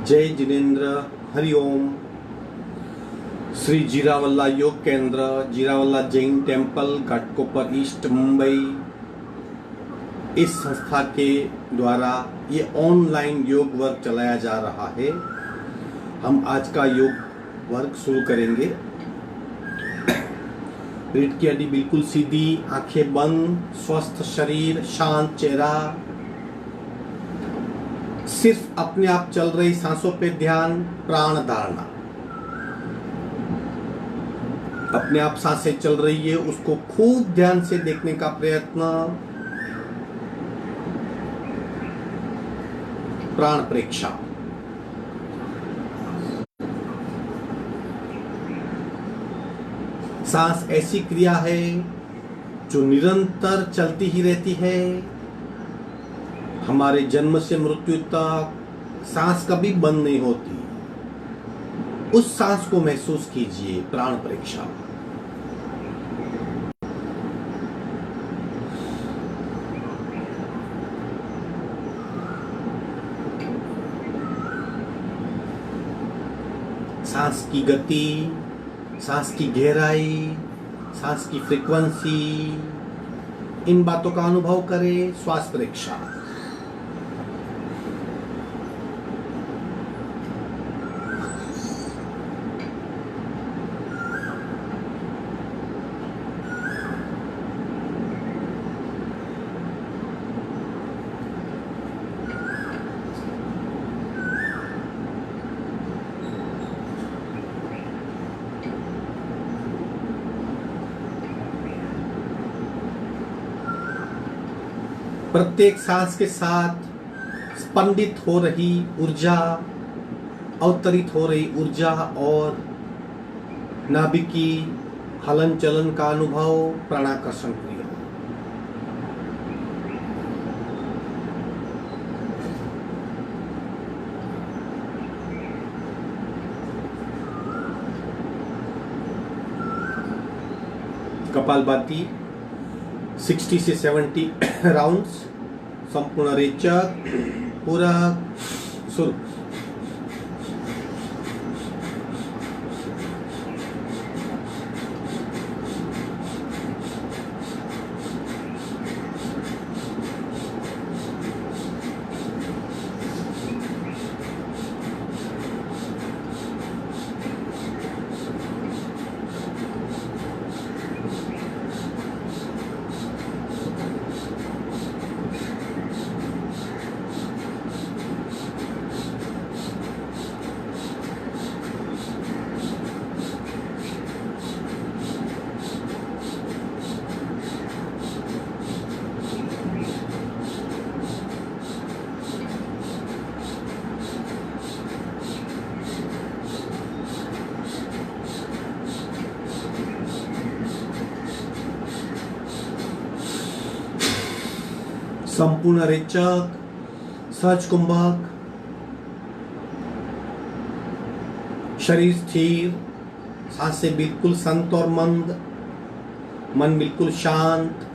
जय जिनेन्द्र, हरिओम। श्री जीरावल्ला योग केंद्र, जीरावल्ला जैन टेम्पल, घाटकोपर ईस्ट, मुंबई, इस संस्था के द्वारा ये ऑनलाइन योग वर्क चलाया जा रहा है। हम आज का योग वर्क शुरू करेंगे। रीढ़ की हड्डी बिल्कुल सीधी, आंखें बंद, स्वस्थ शरीर, शांत चेहरा, सिर्फ अपने आप चल रही सांसों पे ध्यान, प्राण धारणा। अपने आप सांसें चल रही है, उसको खूब ध्यान से देखने का प्रयत्न। प्राण प्रेक्षा। सांस ऐसी क्रिया है जो निरंतर चलती ही रहती है। हमारे जन्म से मृत्यु तक सांस कभी बंद नहीं होती। उस सांस को महसूस कीजिए। प्राण परीक्षा। सांस की गति, सांस की गहराई, सांस की फ्रीक्वेंसी, इन बातों का अनुभव करें। श्वास परीक्षा। प्रत्येक सांस के साथ स्पंदित हो रही ऊर्जा, अवतरित हो रही ऊर्जा और नाभि की हलन चलन का अनुभव। प्राणाकर्षण क्रिया। कपालभाति 60 से 70 राउंड्स। संपूर्ण रेचक, पूरक, शुरू। संपूर्ण रेचक, सहज कुंभक, शरीर स्थिर, सांसें बिल्कुल संत और मंद, मन बिल्कुल शांत।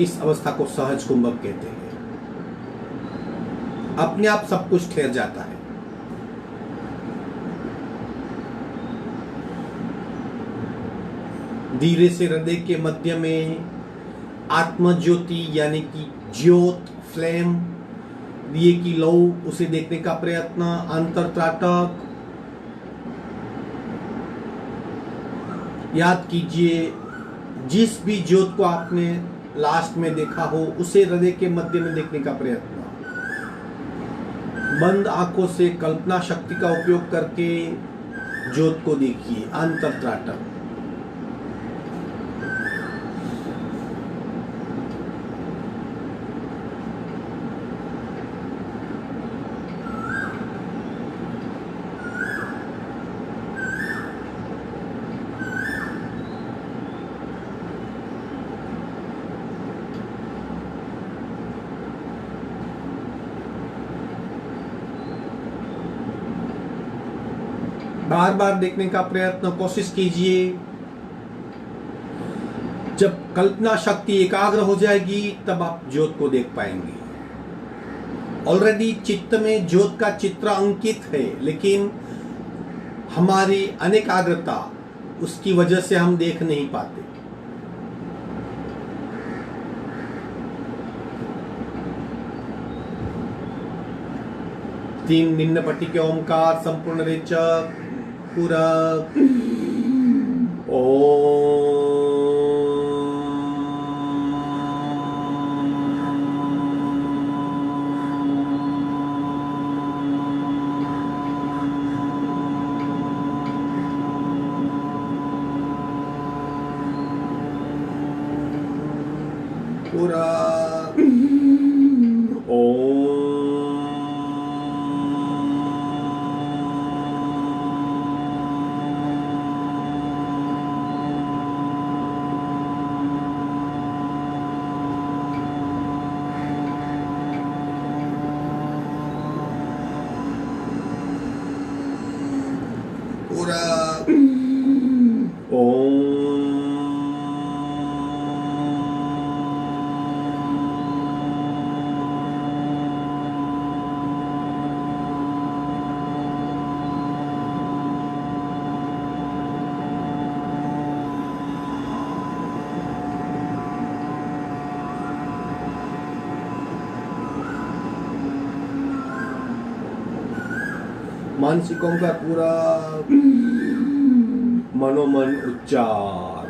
इस अवस्था को सहज कुंभक कहते हैं। अपने आप सब कुछ ठहर जाता है। धीरे से हृदय के मध्य में आत्म ज्योति यानी कि ज्योत, फ्लेम, दिए की लौ, उसे देखने का प्रयत्न। अंतर त्राटक। याद कीजिए, जिस भी ज्योत को आपने लास्ट में देखा हो उसे हृदय के मध्य में देखने का प्रयत्न। बंद आंखों से कल्पना शक्ति का उपयोग करके ज्योत को देखिए। अंतर त्राटक। बार बार देखने का प्रयत्न कोशिश कीजिए। जब कल्पना शक्ति एकाग्र हो जाएगी तब आप ज्योत को देख पाएंगे। ऑलरेडी चित्त में ज्योत का चित्र अंकित है, लेकिन हमारी अनेकाग्रता उसकी वजह से हम देख नहीं पाते। तीन निम्न पट्टी के ओमकार संपूर्ण रेचक पूरक पूरा पूरा मानसिकों का पूरा मनोमन उच्चार।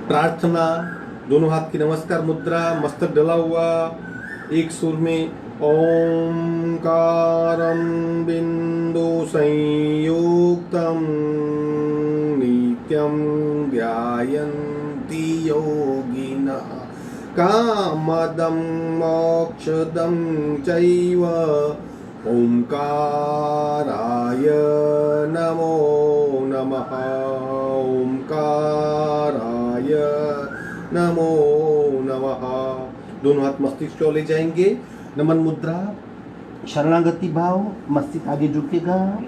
प्रार्थना, दोनों हाथ की नमस्कार मुद्रा, मस्तक डला हुआ, एक सुर में ओंकारं बिंदु संयुक्तं नित्यं ध्यायन्ति योगिनः कामदं मोक्षदं चैव ओंकाराय नमो नमः। ओंकाराय नमो नमः। दोनों हाथ मस्तिष्क को ले जाएंगे। नमन मुद्रा, शरणागति भाव, मस्तिष्क आगे झुकेगा।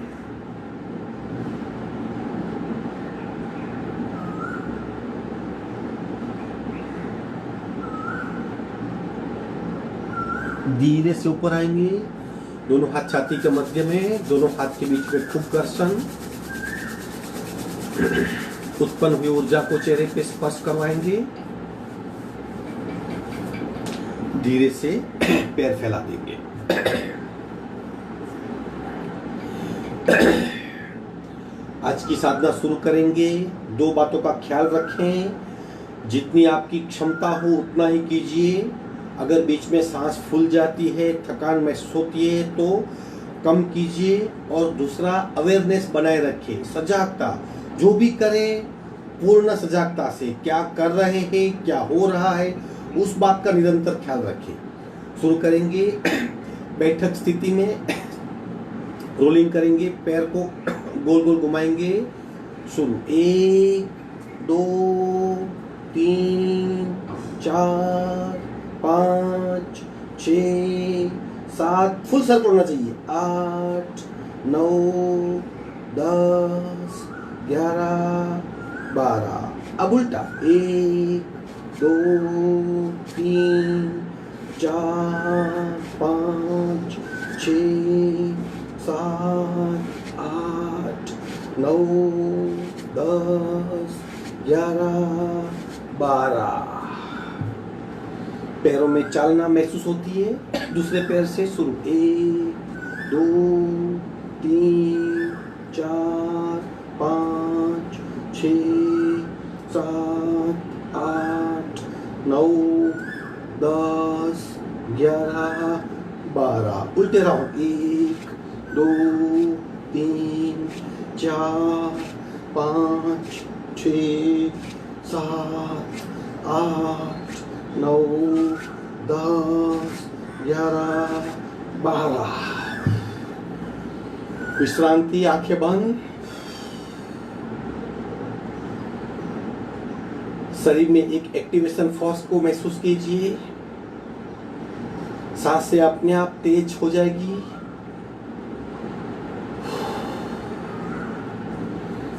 धीरे से ऊपर आएंगे, दोनों हाथ छाती के मध्य में, दोनों हाथ के बीच में खूब घर्षण। उत्पन्न हुई ऊर्जा को चेहरे पे स्पर्श करवाएंगे। धीरे से पैर फैला देंगे। आज की साधना शुरू करेंगे। दो बातों का ख्याल रखें, जितनी आपकी क्षमता हो उतना ही कीजिए। अगर बीच में सांस फूल जाती है, थकान महसूस होती है तो कम कीजिए। और दूसरा, अवेयरनेस बनाए रखें, सजागता। जो भी करें पूर्ण सजागता से, क्या कर रहे हैं, क्या हो रहा है, उस बात का निरंतर ख्याल रखें। शुरू करेंगे। बैठक स्थिति में रोलिंग करेंगे, पैर को गोल गोल घुमाएंगे। शुरू 1 2 3 4 5 6 7, फुल सर्कल होना चाहिए। 8 9 10 11 12। अब उल्टा 1 2 3 4 5 6 7 8 9 10 11 12। पैरों में चालना महसूस होती है। दूसरे पैर से शुरू 1 2 3 4 5 6 7 8 9 10 11 12। उल्टे रहो 1 2 3 4 5 6 7 8 9 10 11 12। विश्रांति, आंखें बंद। शरीर में एक एक्टिवेशन फोर्स को महसूस कीजिए। सांसें अपने आप तेज हो जाएगी।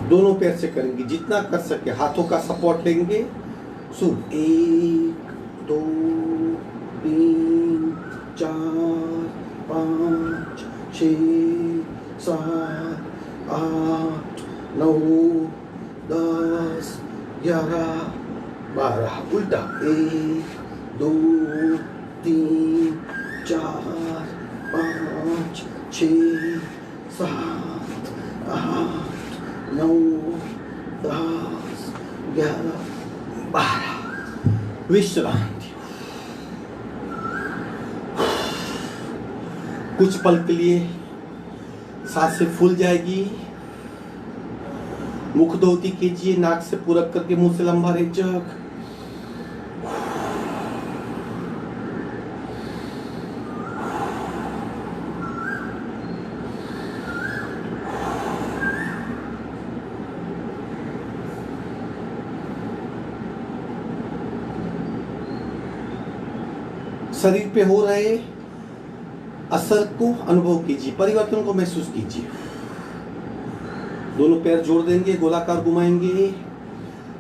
दोनों पैर से करेंगे, जितना कर सके हाथों का सपोर्ट लेंगे। सुन, 1 2 3 4 5 6 7 8 9 10 11 12। उल्टा, 1 2 3 4 5 6 7 8 9 10 11 12। विश्रांति। कुछ पल के लिए सांसें फूल जाएगी। मुख धोती कीजिए, नाक से पूरक करके मुंह से लंबा रेचक। शरीर पे हो रहे असर को अनुभव कीजिए, परिवर्तन को महसूस कीजिए। दोनों पैर जोड़ देंगे, गोलाकार घुमाएंगे।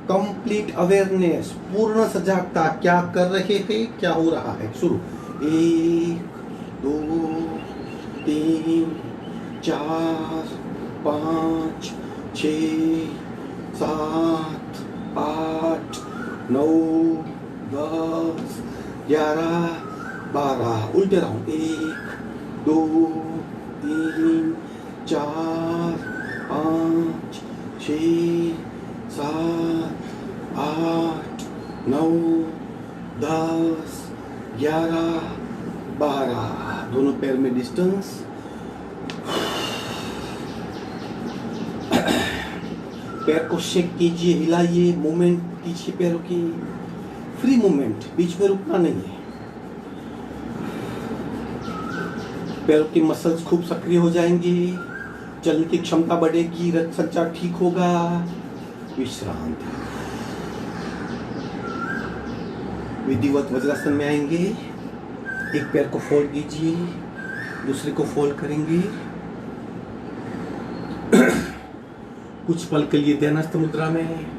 कंप्लीट अवेयरनेस, पूर्ण सजागता, क्या कर रहे हैं, क्या हो रहा है। शुरू, 1 2 3 4 5 6 7 8 9 10 11 12। उल्टे राउंड, 1 2 3 4 5 6 7 8 9 10 11 12। दोनों पैर में डिस्टेंस। पैर को शेक कीजिए, हिलाइए, मूवमेंट कीजिए पैरों की। फ्री मूवमेंट, बीच में रुकना नहीं है। पैरों की मसल्स खूब सक्रिय हो जाएंगी, चलने की क्षमता बढ़ेगी, रक्त संचार ठीक होगा। विश्रांति। विधिवत वज्रासन में आएंगे। एक पैर को फोल्ड कीजिए, दूसरे को फोल्ड करेंगे। कुछ पल के लिए ध्यानस्थ मुद्रा में।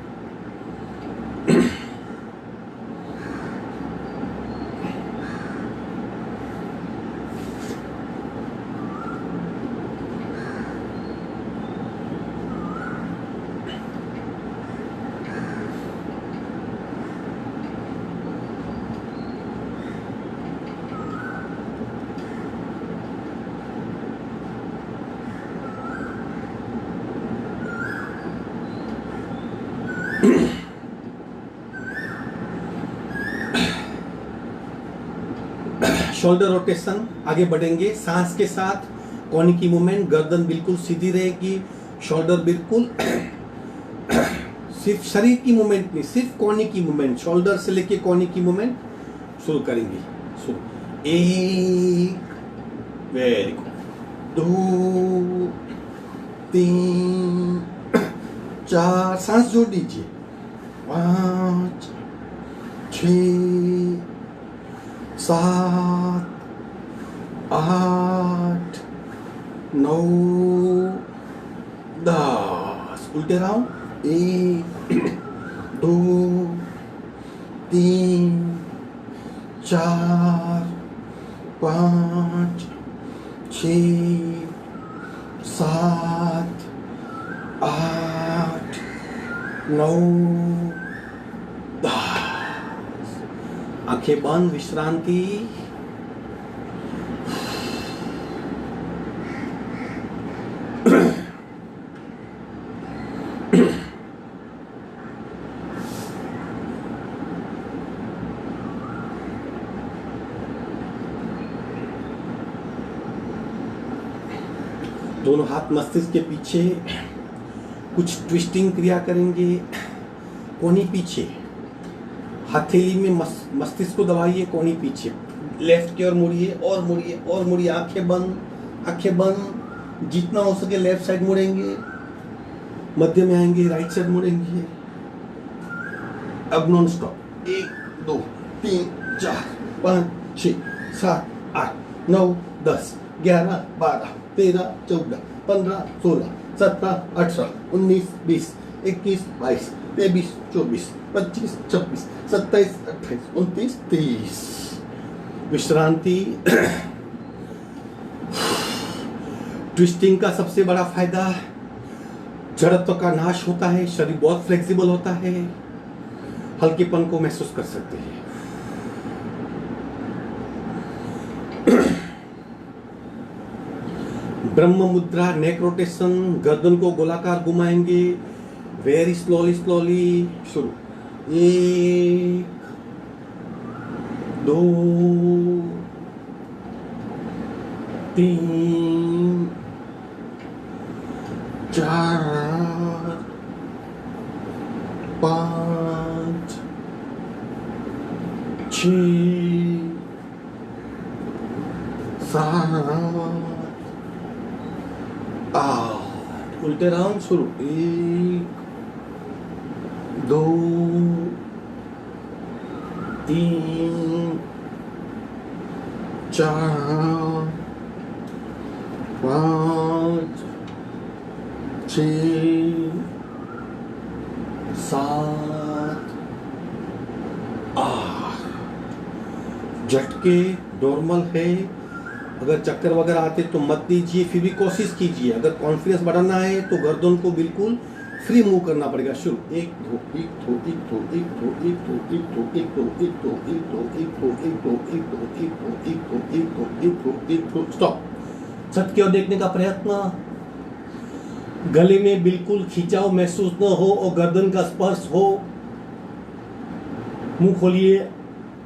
शोल्डर रोटेशन, आगे बढ़ेंगे सांस के साथ। कोहनी की मूवमेंट, गर्दन बिल्कुल सीधी रहेगी, शोल्डर बिल्कुल सिर्फ शरीर की मूवमेंट नहीं, सिर्फ कोहनी की मूवमेंट, शोल्डर से लेके कोहनी की मूवमेंट शुरू करेंगे। शुरू, 1 वेरी गुड 2 3 4, सांस जोड़ दीजिए, 5 6 7 8 9 10। उल्टे राउंड, 1 2 3 4 5 6 7 8 9 10। आंखें बंद, विश्रांति। दोनों हाथ मस्तिष्क के पीछे, कुछ ट्विस्टिंग क्रिया करेंगे। कोहनी पीछे, हथेली में मस्तिष्क को दबाइए, कोहनी पीछे, लेफ्ट की ओर मुड़िए और मुड़िए और मुड़िए। आंखें बंद, आंखें बंद। जितना हो सके लेफ्ट साइड मुड़ेंगे, मध्य में आएंगे, राइट साइड मुड़ेंगे। अब नॉन स्टॉप, 1 2 3 4 5 6 7 8 9 10 11 12 13 14 15 16 17 18 19 20 21 22 23 24 25 26 27 28 29 30। विश्रांति। ट्विस्टिंग का सबसे बड़ा फायदा जड़त्व का नाश होता है, शरीर बहुत फ्लेक्सिबल होता है, हल्केपन को महसूस कर सकते हैं। ब्रह्म मुद्रा, नेक रोटेशन, गर्दन को गोलाकार घुमाएंगे, वेरी स्लोली स्लोली। शुरू, 1 2 3 4 5 6 7 8। उल्टे राउंड। शुरू, 1 2 3 4 5 6 7 8। झटके नॉर्मल है। अगर चक्कर वगैरह आते तो मत दीजिए, फिर भी कोशिश कीजिए। अगर कॉन्फिडेंस बढ़ाना है तो गर्दन को बिल्कुल फ्री मूव करना पड़ेगा। शुरू, 1 2 1 2 1 2 1 2 1 2 1 2 1 2 1 2 1 2 1 2 1 2 1 2 1 2 1 2 1 2 1 2 1 2। स्टॉप। छत की ओर देखने का प्रयत्न। गले में बिल्कुल खिंचाव महसूस न हो और गर्दन का स्पर्श हो। मुंह खोलिए,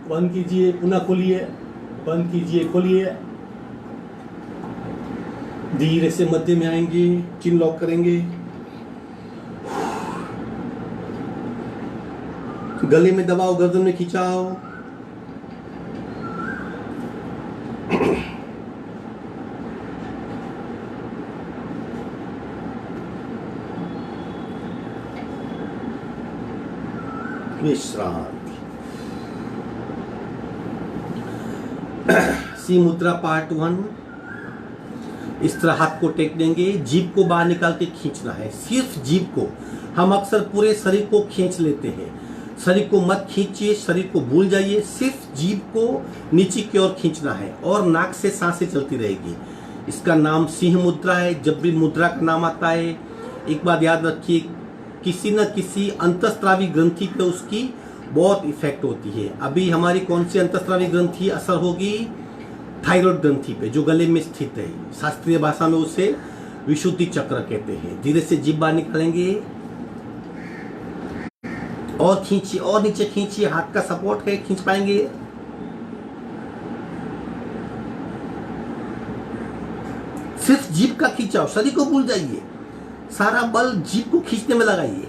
बंद कीजिए, पुनः खोलिए, बंद कीजिए, खोलिए। धीरे से मध्य में आएंगे, चिन लॉक करेंगे, गले में दबाओ, गर्दन में खिंचाओ। विश्रांति। सी मुद्रा पार्ट 1। इस तरह हाथ को टेक देंगे, जीभ को बाहर निकाल के खींचना है, सिर्फ जीभ को। हम अक्सर पूरे शरीर को खींच लेते हैं। शरीर को मत खींचिए, शरीर को भूल जाइए, सिर्फ जीभ को नीचे की ओर खींचना है और नाक से सांसें चलती रहेगी। इसका नाम सिंह मुद्रा है। जब भी मुद्रा का नाम आता है, एक बात याद रखिए, किसी न किसी अंतःस्रावी ग्रंथि पे उसकी बहुत इफेक्ट होती है। अभी हमारी कौन सी अंतःस्रावी ग्रंथि असर होगी? थायराइड ग्रंथि पे, जो गले में स्थित है। शास्त्रीय भाषा में उसे विशुद्धि चक्र कहते हैं। धीरे से जीभ बाहर निकालेंगे और खींचिए और नीचे खींचिए। हाथ का सपोर्ट है, खींच पाएंगे। सिर्फ जीभ का खींचाव, शरीर को भूल जाइए, सारा बल जीभ को खींचने में लगाइए।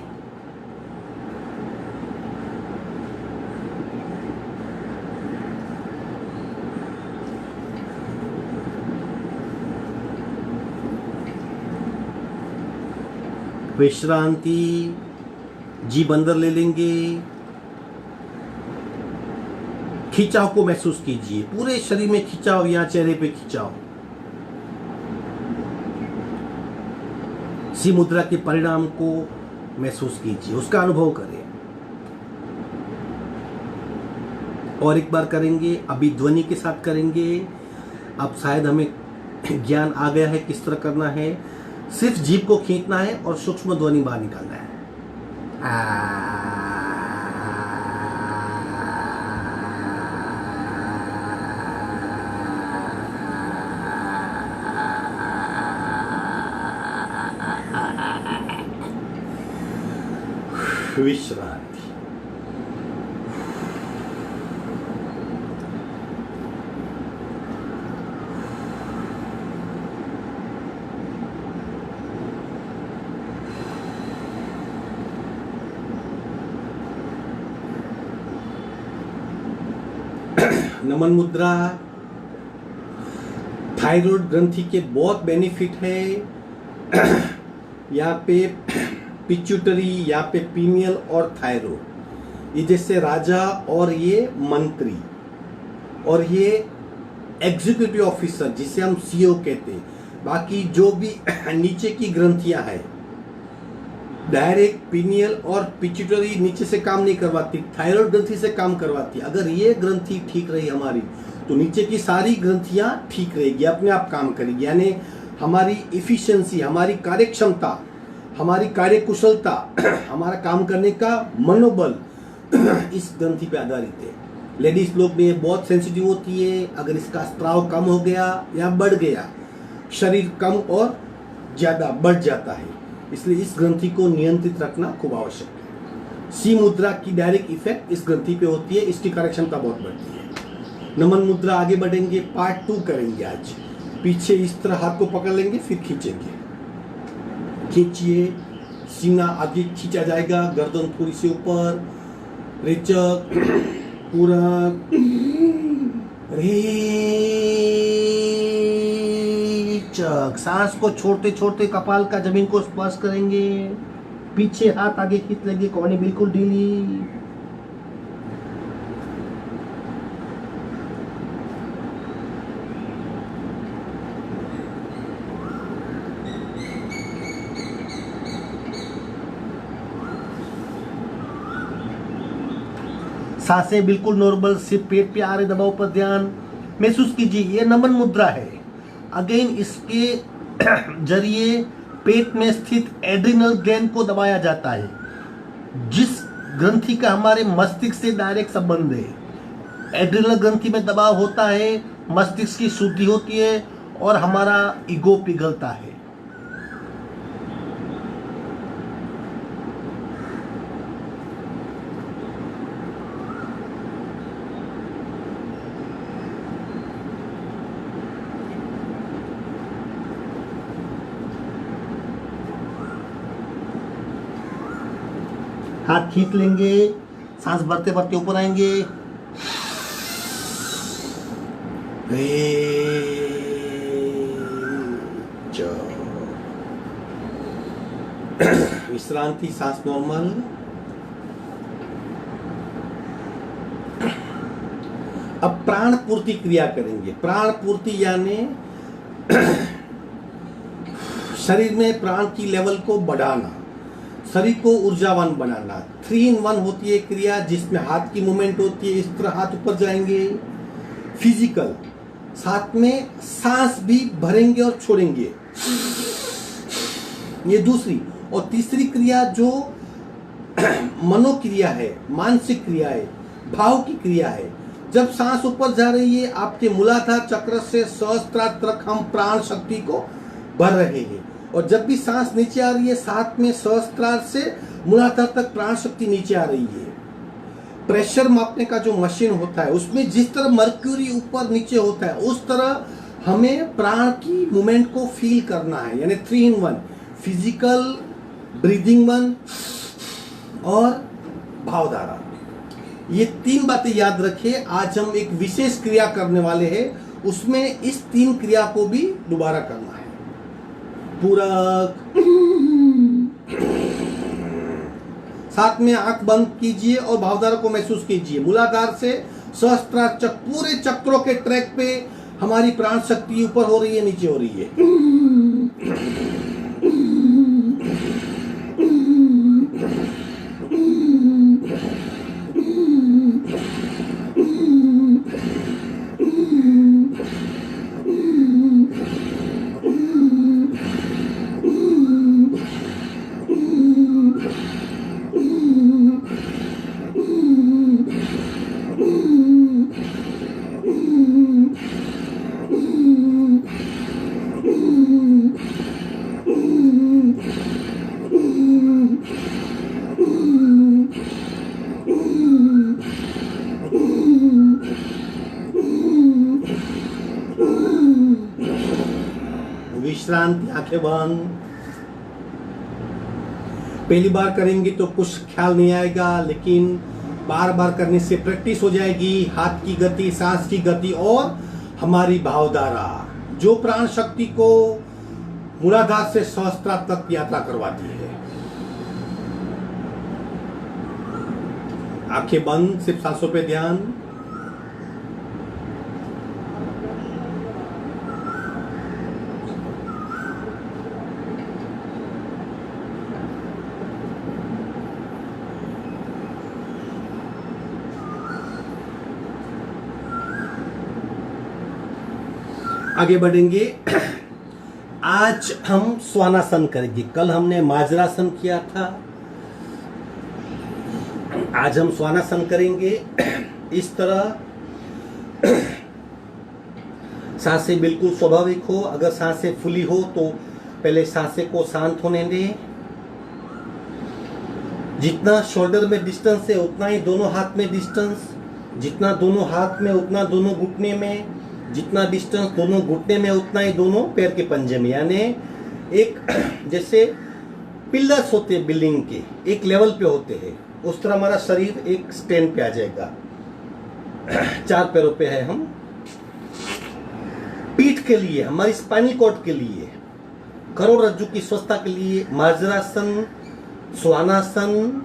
विश्रांति। जीभ अंदर ले लेंगे, खिंचाव को महसूस कीजिए, पूरे शरीर में खिंचाव, यहां चेहरे पे खिंचाव। सी मुद्रा के परिणाम को महसूस कीजिए, उसका अनुभव करें। और एक बार करेंगे, अभी ध्वनि के साथ करेंगे। अब शायद हमें ज्ञान आ गया है किस तरह करना है। सिर्फ जीभ को खींचना है और सूक्ष्म ध्वनि बाहर निकालना है। विश्रांति। नमन मुद्रा। थायराइड ग्रंथि के बहुत बेनिफिट है। यहाँ पे पिट्यूटरी, यहाँ पे पीनियल और थायराइड, ये जैसे राजा और ये मंत्री और ये एग्जीक्यूटिव ऑफिसर जिसे हम सीईओ कहते हैं। बाकी जो भी नीचे की ग्रंथियां हैं, डायरेक्ट पीनियल और पिट्यूटरी नीचे से काम नहीं करवाती, थायराइड ग्रंथि से काम करवाती। अगर ये ग्रंथि ठीक रही हमारी तो नीचे की सारी ग्रंथियां ठीक रहेगी, अपने आप काम करेगी। यानी हमारी इफिशियंसी, हमारी कार्यक्षमता, हमारी कार्यकुशलता, हमारा काम करने का मनोबल इस ग्रंथि पे आधारित है। लेडीज लोग में बहुत सेंसिटिव होती है। अगर इसका स्त्राव कम हो गया या बढ़ गया, शरीर कम और ज्यादा बढ़ जाता है, इसलिए इस ग्रंथि को नियंत्रित रखना खूब आवश्यक है। सी मुद्रा की डायरेक्ट इफेक्ट इस ग्रंथि पे होती है, इसकी कार्यक्षमता बहुत बढ़ती है। नमन मुद्रा आगे बढ़ेंगे, पार्ट 2 करेंगे आज। पीछे इस तरह हाथ को पकड़ लेंगे, फिर खींचेंगे। खींचिए, सीना आगे खींचा जाएगा, गर्दन थोड़ी सी ऊपर, रेचक, पूरक, रेचक। सांस को छोड़ते छोड़ते कपाल का जमीन को स्पर्श करेंगे। पीछे हाथ आगे खींच लेंगे, कोहनी बिल्कुल ढीली। सांसें बिल्कुल नॉर्मल, सिर्फ पेट पे आ रहे दबाव पर ध्यान महसूस कीजिए। ये नमन मुद्रा है। अगेन इसके जरिए पेट में स्थित एड्रिनल ग्लैंड को दबाया जाता है, जिस ग्रंथि का हमारे मस्तिष्क से डायरेक्ट संबंध है। एड्रिनल ग्रंथि में दबाव होता है, मस्तिष्क की शुद्धि होती है और हमारा ईगो पिघलता है। हाथ खींच लेंगे, सांस भरते भरते ऊपर आएंगे। विश्रांति, सांस नॉर्मल। अब प्राण पूर्ति क्रिया करेंगे। प्राण पूर्ति यानी शरीर में प्राण की लेवल को बढ़ाना, शरीर को ऊर्जावान बनाना। 3 in 1 होती है क्रिया, जिसमें हाथ की मूवमेंट होती है, इस तरह हाथ ऊपर जाएंगे, फिजिकल, साथ में सांस भी भरेंगे और छोड़ेंगे। ये दूसरी। और तीसरी क्रिया जो मनोक्रिया है, मानसिक क्रिया है, भाव की क्रिया है। जब सांस ऊपर जा रही है, आपके मूलाधार चक्र से सहस्त्रार तक हम प्राण शक्ति को भर रहे हैं, और जब भी सांस नीचे आ रही है, साथ में सहस्त्रार से मूलाधार तक प्राण शक्ति नीचे आ रही है। प्रेशर मापने का जो मशीन होता है, उसमें जिस तरह मर्क्यूरी ऊपर नीचे होता है, उस तरह हमें प्राण की मूवमेंट को फील करना है। यानी 3 in 1, फिजिकल, ब्रीदिंग 1 और भावधारा। ये 3 बातें याद रखिए। आज हम एक विशेष क्रिया करने वाले हैं, उसमें इस 3 क्रिया को भी दोबारा करना है। पूरक, साथ में आंख बंद कीजिए और भावधारा को महसूस कीजिए। मूलाधार से सहस्त्रार चक्र, पूरे चक्रों के ट्रैक पे हमारी प्राण शक्ति ऊपर हो रही है, नीचे हो रही है। विश्रांति, आंखें बंद। पहली बार करेंगे तो कुछ ख्याल नहीं आएगा, लेकिन बार बार करने से प्रैक्टिस हो जाएगी। हाथ की गति, सांस की गति और हमारी भावधारा, जो प्राण शक्ति को मूलाधार से सहस्त्रार तक यात्रा करवाती है। आंखें बंद, सिर्फ सांसों पे ध्यान। आगे बढ़ेंगे। आज हम स्वानासन करेंगे। कल हमने माजरासन किया था, आज हम स्वानासन करेंगे। इस तरह सांसें बिल्कुल स्वाभाविक हो। अगर सांसें फुली हो तो पहले सांसें को शांत होने दें। जितना शोल्डर में डिस्टेंस है उतना ही दोनों हाथ में डिस्टेंस, जितना दोनों हाथ में उतना दोनों घुटने में, जितना डिस्टेंस दोनों घुटने में उतना ही दोनों पैर के पंजे में। यानी एक जैसे पिलर्स होते हैं बिल्डिंग के, एक लेवल पे होते हैं, उस तरह हमारा शरीर एक स्टैंड पे आ जाएगा। 4 पैरों पे है हम। पीठ के लिए, हमारी स्पाइनल कॉर्ड के लिए, करोड़रज्जु की स्वस्थता के लिए मार्जरासन, स्वानासन,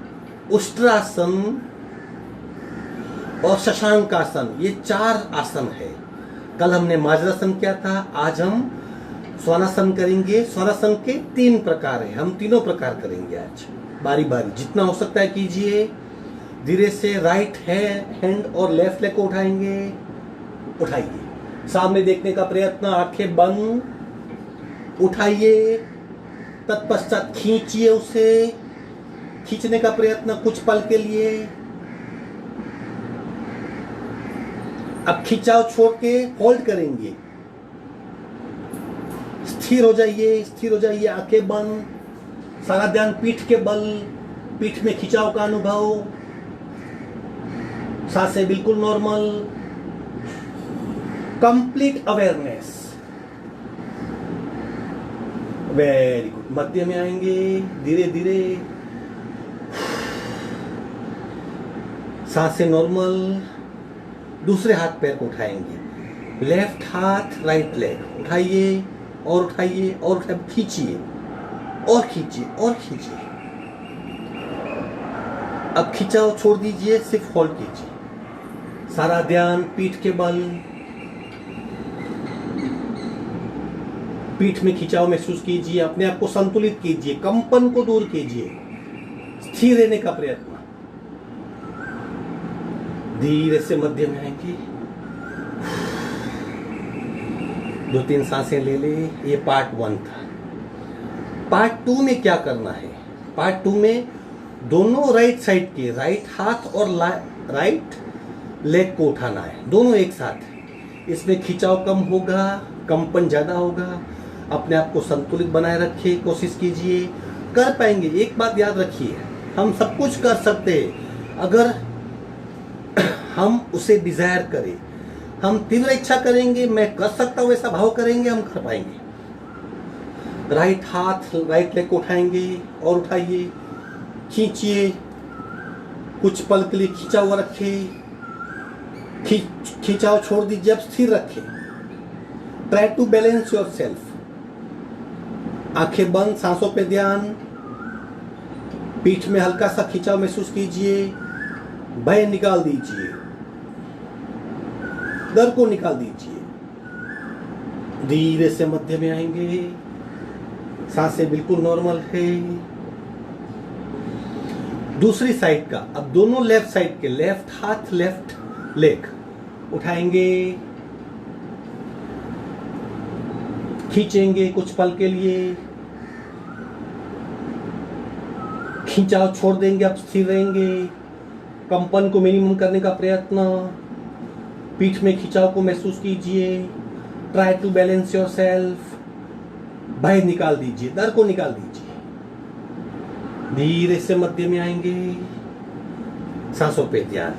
उष्ट्रासन और शशांकासन, ये 4 आसन है। कल हमने मार्जरासन किया था, आज हम स्वानासन करेंगे। स्वानासन के 3 प्रकार हैं, हम तीनों प्रकार करेंगे आज बारी बारी। जितना हो सकता है कीजिए। धीरे से राइट हैंड और लेफ्ट लेग को उठाएंगे, उठाइए। सामने देखने का प्रयत्न, आंखें बंद, उठाइए। तत्पश्चात खींचिए उसे, खींचने का प्रयत्न कुछ पल के लिए। अब खिंचाव छोड़ के होल्ड करेंगे। स्थिर हो जाइए, स्थिर हो जाइए, आंखें बंद, सारा ध्यान पीठ के बल, पीठ में खिंचाव का अनुभव, सांसें बिल्कुल normal, complete awareness. Very good. मध्य में आएंगे, धीरे धीरे, सांसें नॉर्मल। दूसरे हाथ पैर को उठाएंगे, लेफ्ट हाथ राइट लेग, उठाइए और उठाइए और उठाइए, खींचिए और खींचिए और खींचिए। अब खिंचाव छोड़ दीजिए, सिर्फ होल्ड कीजिए। सारा ध्यान पीठ के बल, पीठ में खिंचाव महसूस कीजिए, अपने आप को संतुलित कीजिए, कंपन को दूर कीजिए, स्थिर रहने का प्रयत्न। धीरे से मध्य में आएंगे, 2-3 सांसें ले ले। ये पार्ट 1 था। पार्ट 2 में क्या करना है? पार्ट 2 में दोनों राइट साइड के, राइट हाथ और राइट लेग को उठाना है, दोनों एक साथ। इसमें खिंचाव कम होगा, कंपन ज्यादा होगा। अपने आप को संतुलित बनाए रखिए, कोशिश कीजिए, कर पाएंगे। एक बात याद रखिए, हम सब कुछ कर सकते हैं अगर हम उसे डिजायर करें। हम तीव्र इच्छा करेंगे, मैं कर सकता हूं, ऐसा भाव करेंगे, हम कर पाएंगे। राइट हाथ राइट लेग को उठाएंगे और उठाइए, खींचिए, कुछ पल के लिए खींचा हुआ रखें, खींचाव छोड़ दीजिए, अब स्थिर रखें। Try to balance yourself. आंखें बंद, सांसों पे ध्यान, पीठ में हल्का सा खिंचाव महसूस कीजिए, भय निकाल दीजिए, डर को निकाल दीजिए। धीरे से मध्य में आएंगे, सांसें बिल्कुल नॉर्मल है। दूसरी साइड का, अब दोनों लेफ्ट साइड के, लेफ्ट हाथ लेफ्ट लेग उठाएंगे, खींचेंगे कुछ पल के लिए, खिंचाव छोड़ देंगे, अब स्थिर रहेंगे। कंपन को मिनिमम करने का प्रयत्न, पीठ में खिंचाव को महसूस कीजिए। Try to balance yourself. भय निकाल दीजिए, डर को निकाल दीजिए। धीरे से मध्य में आएंगे, सांसों पे ध्यान।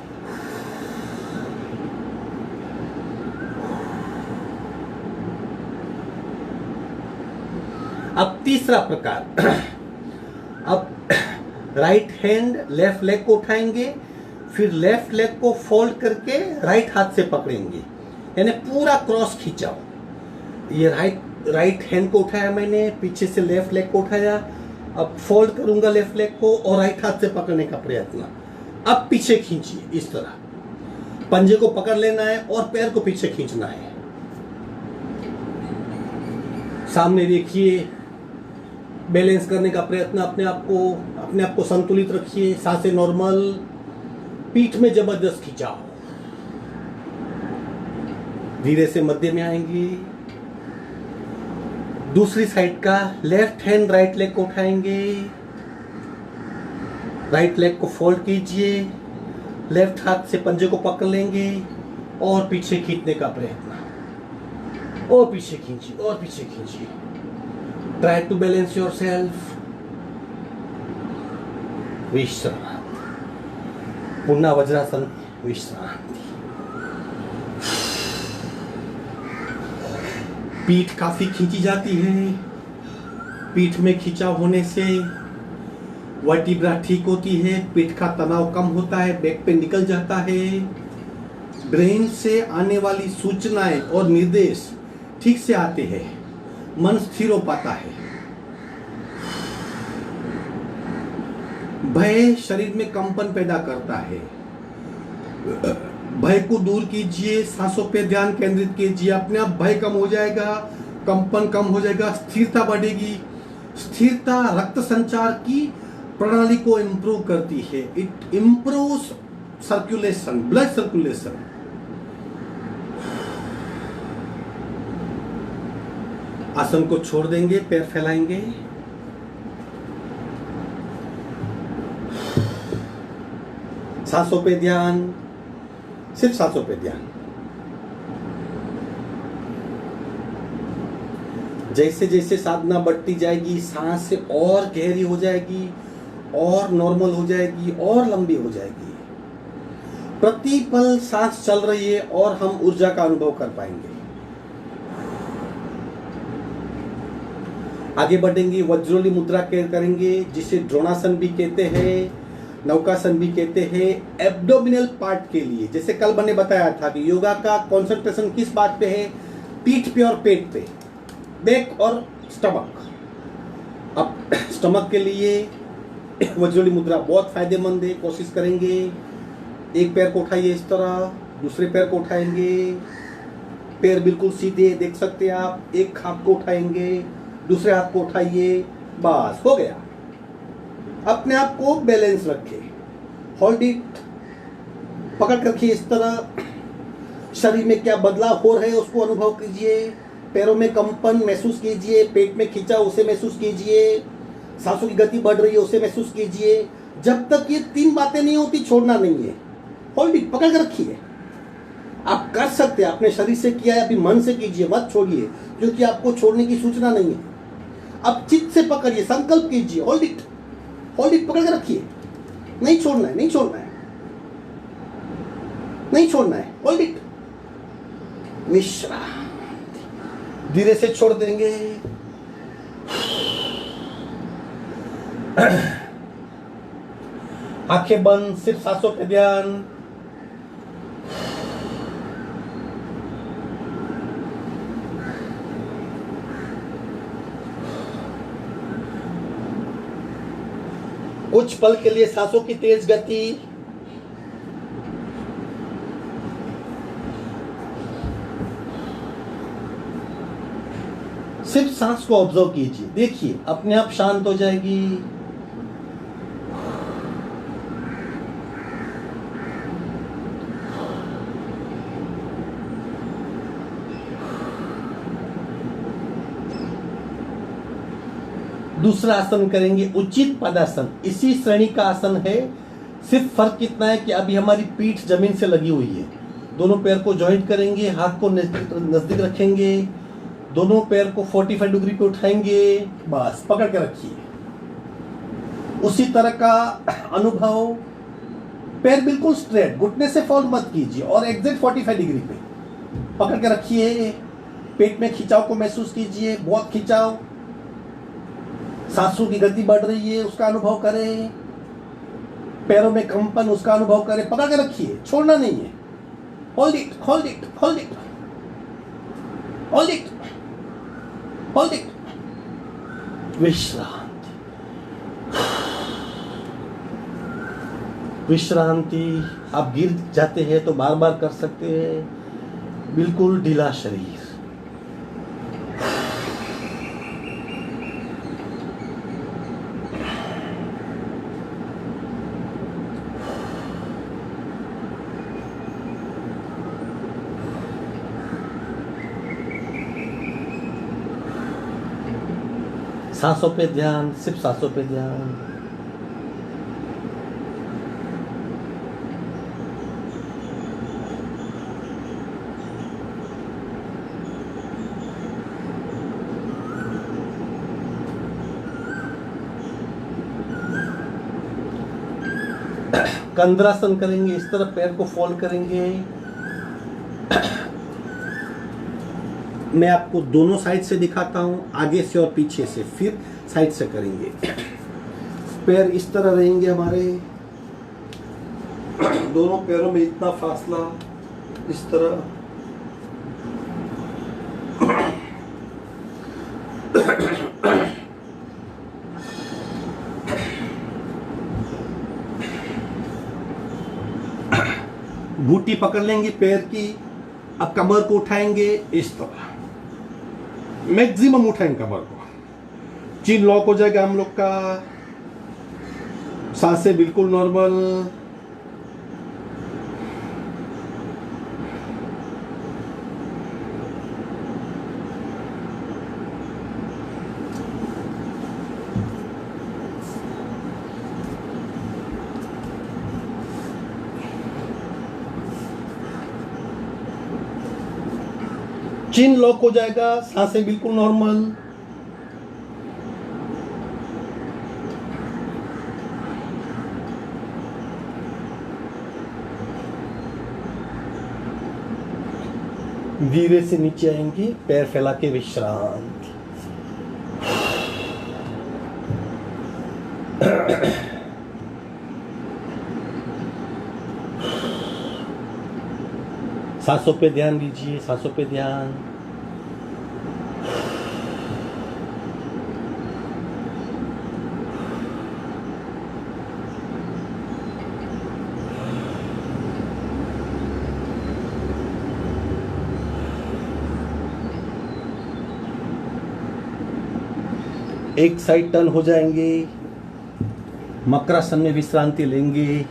अब तीसरा प्रकार, अब राइट हैंड लेफ्ट लेग को उठाएंगे, फिर लेफ्ट लेग को फोल्ड करके राइट हाथ से पकड़ेंगे, यानी पूरा क्रॉस खींचाओ। ये राइट हैंड को उठाया मैंने, पीछे से लेफ्ट लेग को उठाया, अब फोल्ड करूंगा लेफ्ट लेग को और राइट हाथ से पकड़ने का प्रयत्न। अब पीछे खींचिए, इस तरह पंजे को पकड़ लेना है और पैर को पीछे खींचना है। सामने देखिए, बैलेंस करने का प्रयत्न, अपने आप को संतुलित रखिए, सांसें नॉर्मल, पीठ में जबरदस्त खिंचाव। धीरे से मध्य में आएंगे। दूसरी साइड का लेफ्ट हैंड राइट लेग को उठाएंगे, राइट लेग को फोल्ड कीजिए, लेफ्ट हाथ से पंजे को पकड़ लेंगे और पीछे खींचने का प्रयत्न, और पीछे खींचिए और पीछे खींचिए। Try to balance yourself. विश्राम, पुनः वज्रासन, विश्राम। पीठ काफी खींची जाती है। पीठ में खिंचाव होने से वर्टिब्रा ठीक होती है, पीठ का तनाव कम होता है, बैक पे निकल जाता है, ब्रेन से आने वाली सूचनाएं और निर्देश ठीक से आते हैं, मन स्थिर हो पाता है। भय शरीर में कंपन पैदा करता है। भय को दूर कीजिए, सांसों पे ध्यान केंद्रित कीजिए, अपने आप भय कम हो जाएगा, कंपन कम हो जाएगा, स्थिरता बढ़ेगी। स्थिरता रक्त संचार की प्रणाली को इंप्रूव करती है। It improves circulation, blood circulation. आसन को छोड़ देंगे, पैर फैलाएंगे, सांसों पे ध्यान, सिर्फ सांसों पे ध्यान। जैसे जैसे साधना बढ़ती जाएगी, सांस से और गहरी हो जाएगी, और नॉर्मल हो जाएगी, और लंबी हो जाएगी। प्रति पल सांस चल रही है और हम ऊर्जा का अनुभव कर पाएंगे। आगे बढ़ेंगे, वज्रोली मुद्रा करेंगे, जिसे द्रोणासन भी कहते हैं, नौकासन भी कहते हैं। एब्डोमिनल पार्ट के लिए, जैसे कल मैंने बताया था कि योगा का कंसंट्रेशन किस बात पे है, पीठ पे और पेट पे, बैक और स्टमक। अब स्टमक के लिए वज्रोली मुद्रा बहुत फायदेमंद है, कोशिश करेंगे। एक पैर को उठाइए इस तरह, दूसरे पैर को उठाएंगे, पैर बिल्कुल सीधे, देख सकते हैं आप। एक हाथ को उठाएंगे, दूसरे हाथ को उठाइए, बस हो गया। अपने आप को बैलेंस रखें, होल्ड इट, पकड़ कर रखिए इस तरह। शरीर में क्या बदलाव हो रहे हैं उसको अनुभव कीजिए, पैरों में कंपन महसूस कीजिए, पेट में खिंचाव उसे महसूस कीजिए, सांसों की गति बढ़ रही है उसे महसूस कीजिए। जब तक ये तीन बातें नहीं होती छोड़ना नहीं है। होल्ड इट, पकड़ कर रखिए। आप कर सकते हैं, अपने शरीर से किया है, अभी मन से कीजिए, मत छोड़िए, क्योंकि आपको छोड़ने की सूचना नहीं है। अब चित्त से पकड़िए, संकल्प कीजिए, होल्ड इट, पकड़ कर रखिए, नहीं छोड़ना है, नहीं छोड़ना है, नहीं छोड़ना है, होल्ड इट। विश्राम, धीरे से छोड़ देंगे। आंखें बंद, सिर्फ सांसों पे ध्यान। कुछ पल के लिए सांसों की तेज गति, सिर्फ सांस को ऑब्जर्व कीजिए, देखिए अपने आप शांत हो जाएगी। दूसरा आसन करेंगे उचित पदासन। इसी श्रेणी का आसन है, सिर्फ फर्क कितना है कि अभी हमारी पीठ जमीन से लगी हुई है। दोनों पैर को जॉइंट करेंगे, हाथ को नजदीक रखेंगे, दोनों पैर को 45 डिग्री पे उठाएंगे, बस पकड़ के रखिए। उसी तरह का अनुभव, पैर बिल्कुल स्ट्रेट, घुटने से फॉल मत कीजिए, और एग्जैक्ट 45 डिग्री पे पकड़ के रखिए। पेट में खिंचाव को महसूस कीजिए, बहुत खिंचाव, सांसों की गति बढ़ रही है उसका अनुभव करें, पैरों में कंपन उसका अनुभव करें, पकड़ के रखिए, छोड़ना नहीं है। Hold it, hold it, hold it, hold it, hold it. विश्राम, विश्रांति। आप गिर जाते हैं तो बार बार कर सकते हैं। बिल्कुल ढीला शरीर। सांसों पे ध्यान, सिर्फ सांसों पे ध्यान। कंद्रासन करेंगे, इस तरह पैर को फोल्ड करेंगे। मैं आपको दोनों साइड से दिखाता हूं, आगे से और पीछे से, फिर साइड से करेंगे। पैर इस तरह रहेंगे हमारे, दोनों पैरों में इतना फासला, इस तरह। घूंटी पकड़ लेंगे पैर की। अब कमर को उठाएंगे इस तरह, मैक्सिमम उठाएंगे कमर को। चिन लॉक हो जाएगा हम लोग का। सांसें बिल्कुल नॉर्मल। चिन लॉक हो जाएगा, सांसें बिल्कुल नॉर्मल। धीरे से नीचे आएंगे, पैर फैला के विश्रांत। सांसों पे ध्यान दीजिए, सांसों पे ध्यान। एक साइड टर्न हो जाएंगे, मकरासन में विश्रांति लेंगे।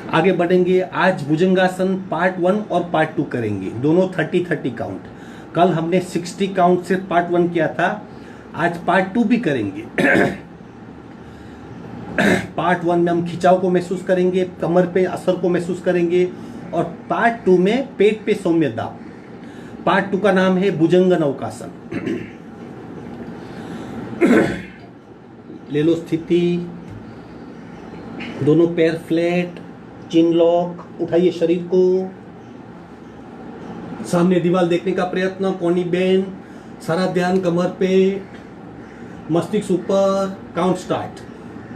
आगे बढ़ेंगे। आज भुजंगासन पार्ट 1 और पार्ट 2 करेंगे, दोनों 30-30 काउंट। कल हमने 60 काउंट से पार्ट 1 किया था, आज पार्ट 2 भी करेंगे। पार्ट 1 में हम खिंचाव को महसूस करेंगे, कमर पे असर को महसूस करेंगे, और पार्ट 2 में पेट पे सौम्य दाब। पार्ट 2 का नाम है भुजंग नौकासन। ले लो स्थिति, दोनों पैर फ्लैट, चिन लॉक। उठाइए शरीर को, सामने दीवार देखने का प्रयत्न, कोनी बेन, सारा ध्यान कमर पे, मस्तिष्क ऊपर। Count start.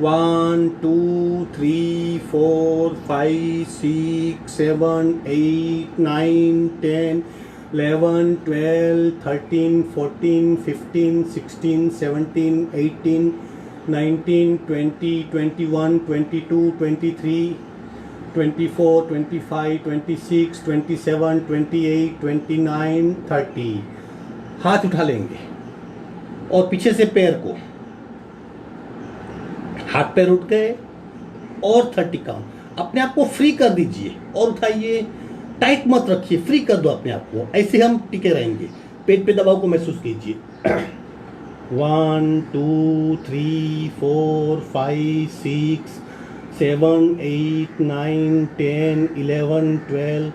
1 2 3 4 5 6 7 8 9 10 11 12 13 14 15 16 17 18 19 20 21 22 23 24 25 26 27 28 29 30। हाथ उठा लेंगे और पीछे से पैर को, हाथ पैर उठ गए, और 30 काउंट। अपने आप को फ्री कर दीजिए और उठाइए, टाइट मत रखिए, फ्री कर दो अपने आप को। ऐसे हम टिके रहेंगे। पेट पे दबाव को महसूस कीजिए। 1 2 3 4 5 6 7 8 9 10 11 12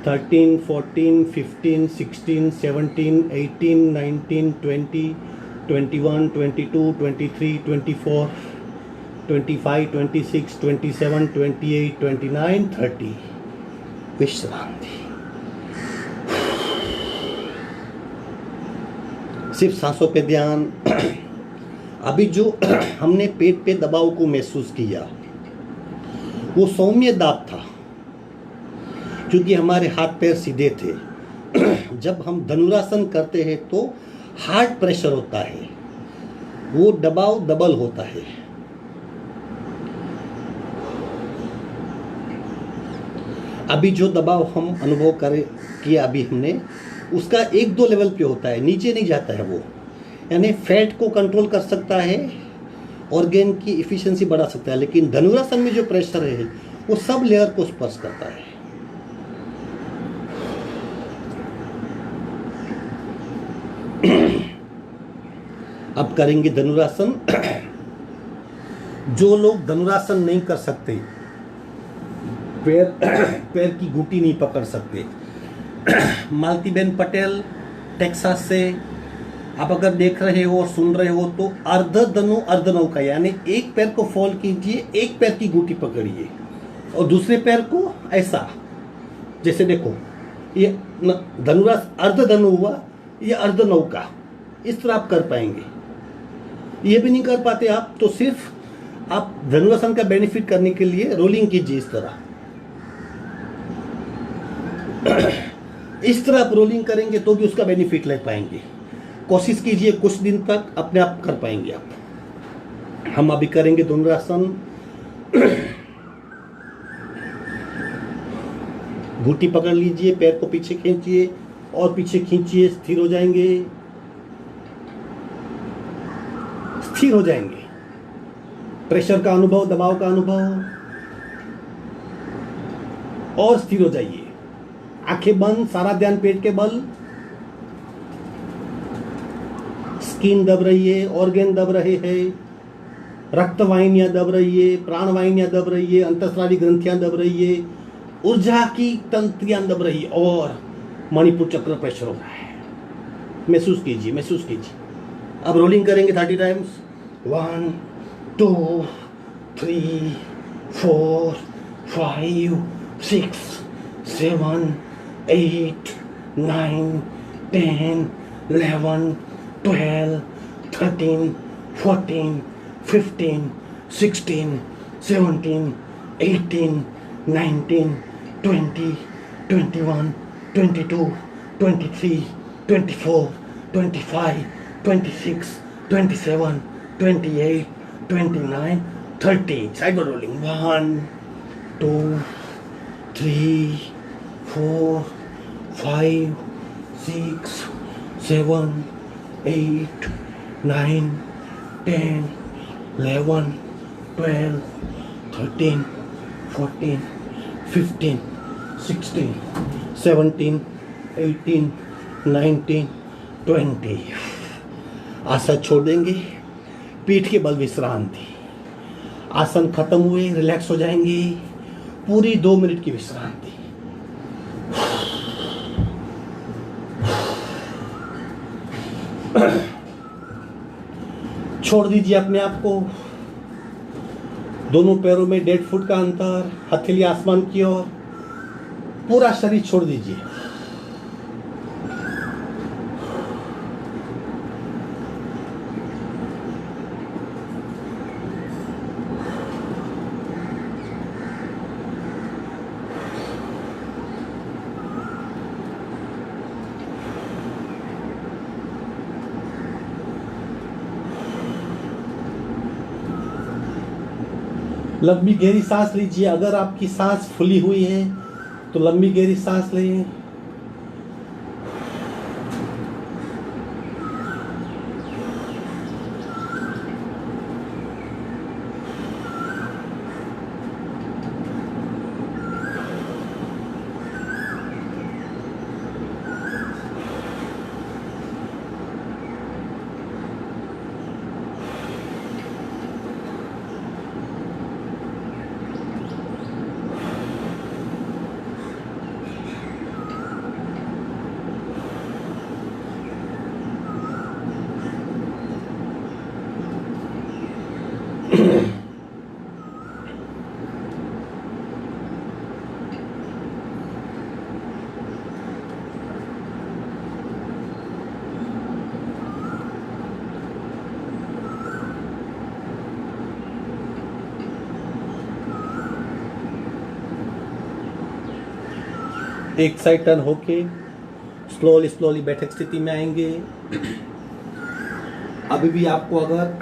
13 14 15 16 17 18 19 20 21 22 23 24 25 26 27 28 29 30। विश्रांति। सिर्फ सांसों पे ध्यान। अभी जो हमने पेट पे दबाव को महसूस किया वो सौम्य दाब था, क्योंकि हमारे हाथ पैर सीधे थे। जब हम धनुरासन करते हैं तो हार्ट प्रेशर होता है, वो दबाव डबल होता है। अभी जो दबाव हम अनुभव किया अभी हमने, उसका 1-2 लेवल पे होता है, नीचे नहीं जाता है वो। यानी फैट को कंट्रोल कर सकता है, ऑर्गेन की इफिशिएंसी बढ़ा सकता है, लेकिन धनुरासन में जो प्रेशर है वो सब लेयर को स्पर्श करता है। अब करेंगे धनुरासन। जो लोग धनुरासन नहीं कर सकते, पैर की घुटी नहीं पकड़ सकते, मालतीबेन पटेल टेक्सास से आप अगर देख रहे हो और सुन रहे हो तो अर्ध धनु अर्ध नौका, यानी एक पैर को फॉल कीजिए, एक पैर की घुटी पकड़िए और दूसरे पैर को ऐसा, जैसे देखो ये धनुरास अर्ध धनु हुआ, ये अर्ध नौका, इस तरह आप कर पाएंगे। ये भी नहीं कर पाते आप तो सिर्फ आप धनुरासन का बेनिफिट करने के लिए रोलिंग कीजिए इस तरह। इस तरह आप रोलिंग करेंगे तो भी उसका बेनिफिट ले पाएंगे। कोशिश कीजिए, कुछ दिन तक अपने आप कर पाएंगे आप। हम अभी करेंगे धनुरासन। घुटी पकड़ लीजिए, पैर को पीछे खींचिए और पीछे खींचिए, स्थिर हो जाएंगे, स्थिर हो जाएंगे। प्रेशर का अनुभव, दबाव का अनुभव, और स्थिर हो जाइए। आंखें बंद, सारा ध्यान पेट के बल। स्किन दब रही है, ऑर्गेन दब रहे हैं, रक्त वाहिनियां दब रही है, प्राण वाहिनियां दब रही है, अंतस्रावी ग्रंथियां दब रही है, ऊर्जा की तंत्रियां दब रही है और मणिपुर चक्र प्रेशर हो रहा है। महसूस कीजिए, महसूस कीजिए। अब रोलिंग करेंगे 30 टाइम्स। 1 2 3 4 5 6 7 8 9 10 11 12 13 14 15 16 17 18 19 20 21 22 23 24 25 26 27 28 29 30. Side rolling. 1 2 3 4 5 6 7 8 9 10 11 12 13 14 15 16 17 18 19 20. आसन छोड़ देंगे, पीठ के बल विश्रांति। आसन खत्म हुए, रिलैक्स हो जाएंगे। पूरी 2 मिनट की विश्रांति। छोड़ दीजिए अपने आप को। दोनों पैरों में 1.5 फुट का अंतर, हथेली आसमान की ओर, पूरा शरीर छोड़ दीजिए। लंबी गहरी सांस लीजिए। अगर आपकी सांस फुली हुई है तो लंबी गहरी सांस लें। एक साइड टर्न होके स्लोली स्लोली बैठक स्थिति में आएंगे। अभी भी आपको अगर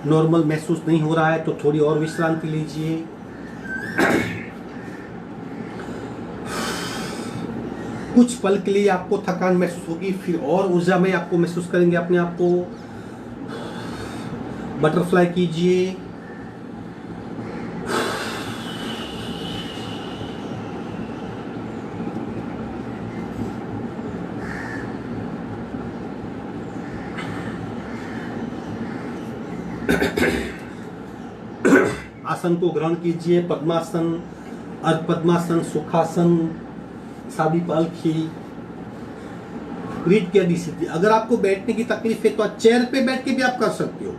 नॉर्मल महसूस नहीं हो रहा है तो थोड़ी और विश्रांति लीजिए। कुछ पल के लिए आपको थकान महसूस होगी, फिर और ऊर्जा में आपको महसूस करेंगे अपने आप को। बटरफ्लाई कीजिए। आसन को ग्रहण कीजिए। पद्मासन, अर्ध पद्मासन, सुखासन, सादी पालखी, रीढ़ की हड्डी सीधी। अगर आपको बैठने की तकलीफ है तो आप चेयर पे बैठ के भी आप कर सकते हो।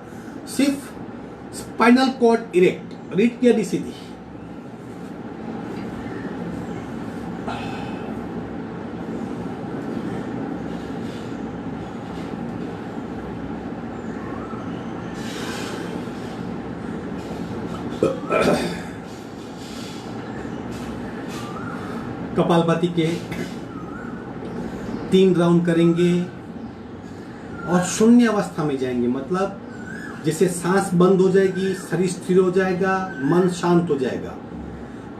सिर्फ स्पाइनल कॉर्ड इरेक्ट, रीढ़ की हड्डी सीधी। कपालभाति के 3 राउंड करेंगे और शून्य अवस्था में जाएंगे। मतलब जैसे सांस बंद हो जाएगी, शरीर स्थिर हो जाएगा, मन शांत हो जाएगा।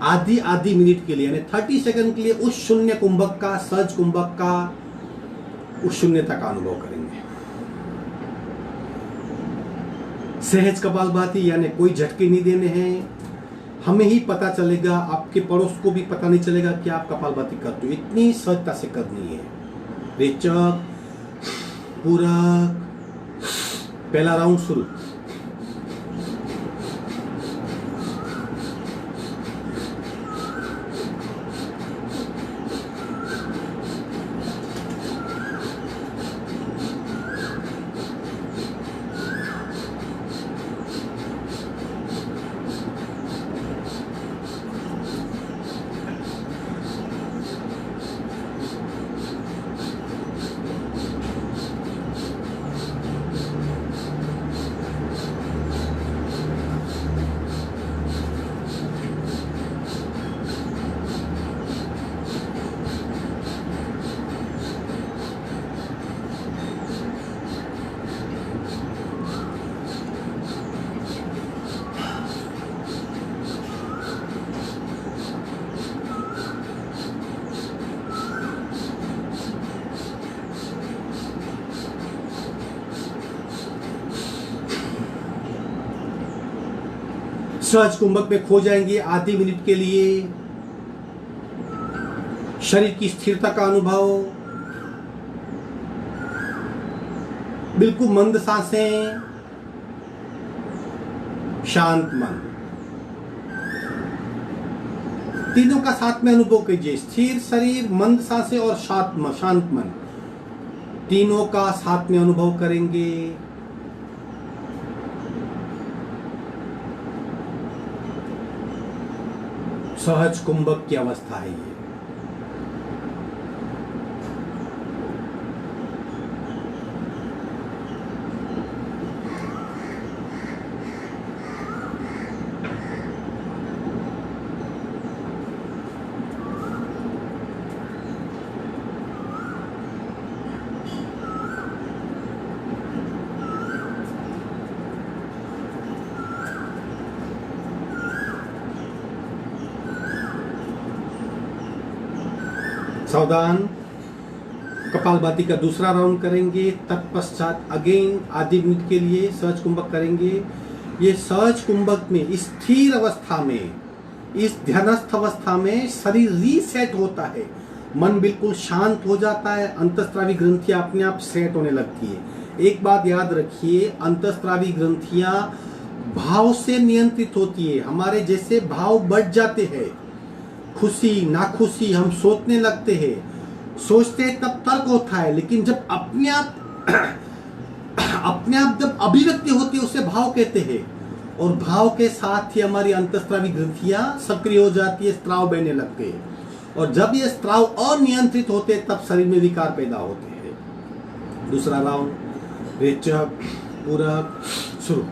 आधी मिनट के लिए यानी 30 सेकंड के लिए उस शून्य कुंभक का, सहज कुंभक का, उस शून्यता का अनुभव करेंगे। सहज कपालभाति यानी कोई झटके नहीं देने हैं। हमें ही पता चलेगा, आपके पड़ोस को भी पता नहीं चलेगा कि आप कपालभाति करते हो। इतनी सहजता से करनी है। रेचक, पूरक, पहला राउंड शुरू। सहज कुंभक में खो जाएंगे आधी मिनट के लिए। शरीर की स्थिरता का अनुभव, बिल्कुल मंद सांसें, शांत मन, तीनों का साथ में अनुभव कीजिए। स्थिर शरीर, मंद सांसें और शांत मन, तीनों का साथ में अनुभव करेंगे। सहज कुंभक की अवस्था है ये। सावधान। कपालभाति का दूसरा राउंड करेंगे। तत्पश्चात अगेन आधी मिनट के लिए सहज कुंभक करेंगे। ये सहज कुंभक में स्थिर अवस्था में, इस ध्यानस्थ अवस्था में शरीर रीसेट होता है, मन बिल्कुल शांत हो जाता है, अंतःस्रावी ग्रंथियां अपने आप सेट होने लगती है। एक बात याद रखिए, अंतःस्रावी ग्रंथियां भाव से नियंत्रित होती है। हमारे जैसे भाव बढ़ जाते हैं, खुशी नाखुशी, हम सोचने लगते हैं, सोचते हैं तब तर्क होता है, लेकिन जब अपने आप जब अभिव्यक्ति होती है उसे भाव कहते हैं। और भाव के साथ ही हमारी अंतःस्रावी ग्रंथियां सक्रिय हो जाती है, स्त्राव बहने लगते हैं। और जब ये स्त्राव अनियंत्रित होते हैं तब शरीर में विकार पैदा होते हैं। दूसरा राउंड, रेचक, पूरक, शुरू।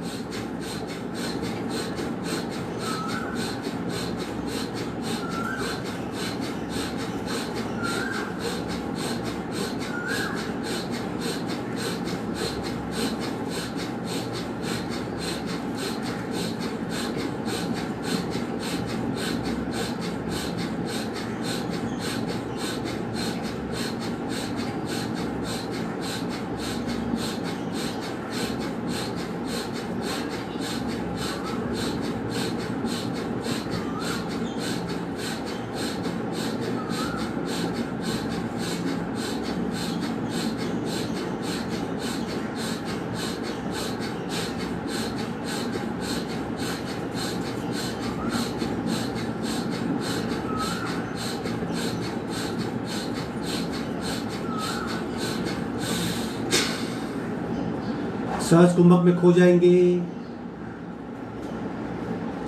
सहज कुंभक में खो जाएंगे।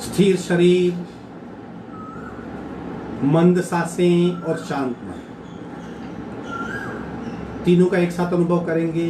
स्थिर शरीर, मंद सांसें और शांत मन, तीनों का एक साथ अनुभव करेंगे।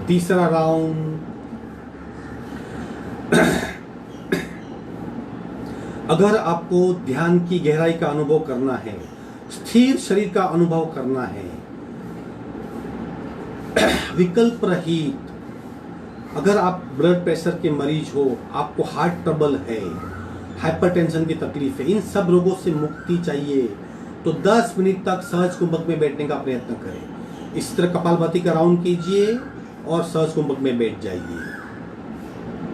तीसरा राउंड, अगर आपको ध्यान की गहराई का अनुभव करना है, स्थिर शरीर का अनुभव करना है, विकल्प रहित, अगर आप ब्लड प्रेशर के मरीज हो, आपको हार्ट ट्रबल है, हाइपरटेंशन की तकलीफ है, इन सब रोगों से मुक्ति चाहिए, तो 10 मिनट तक सहज कुंभक में बैठने का प्रयत्न करें। इस तरह कपालभाति का राउंड कीजिए और सहज कुंभक में बैठ जाइए।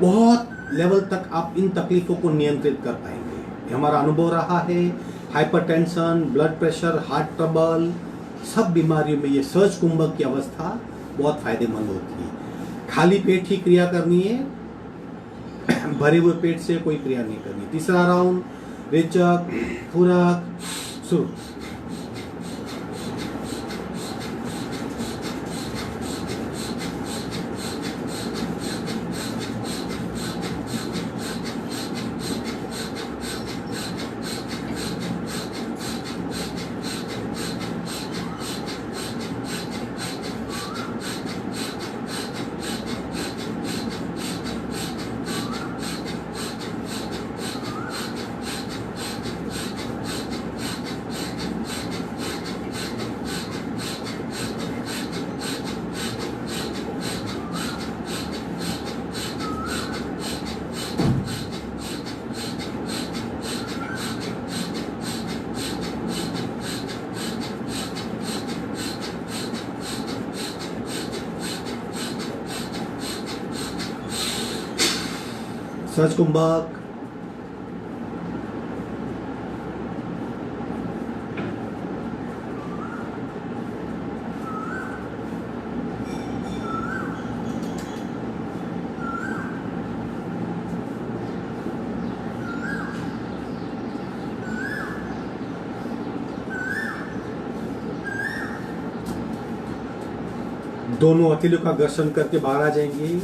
बहुत लेवल तक आप इन तकलीफों को नियंत्रित कर पाएंगे। ये हमारा अनुभव रहा है। Hypertension, blood pressure, heart trouble, सब बीमारियों में ये सहज कुंभक की अवस्था बहुत फायदेमंद होती है। खाली पेट ही क्रिया करनी है, भरे हुए पेट से कोई क्रिया नहीं करनी। तीसरा राउंड, रेचक, पूरक, शुरू। सहज कुंभक, दोनों हथेलियों का घर्षण करके बाहर आ जाएंगे।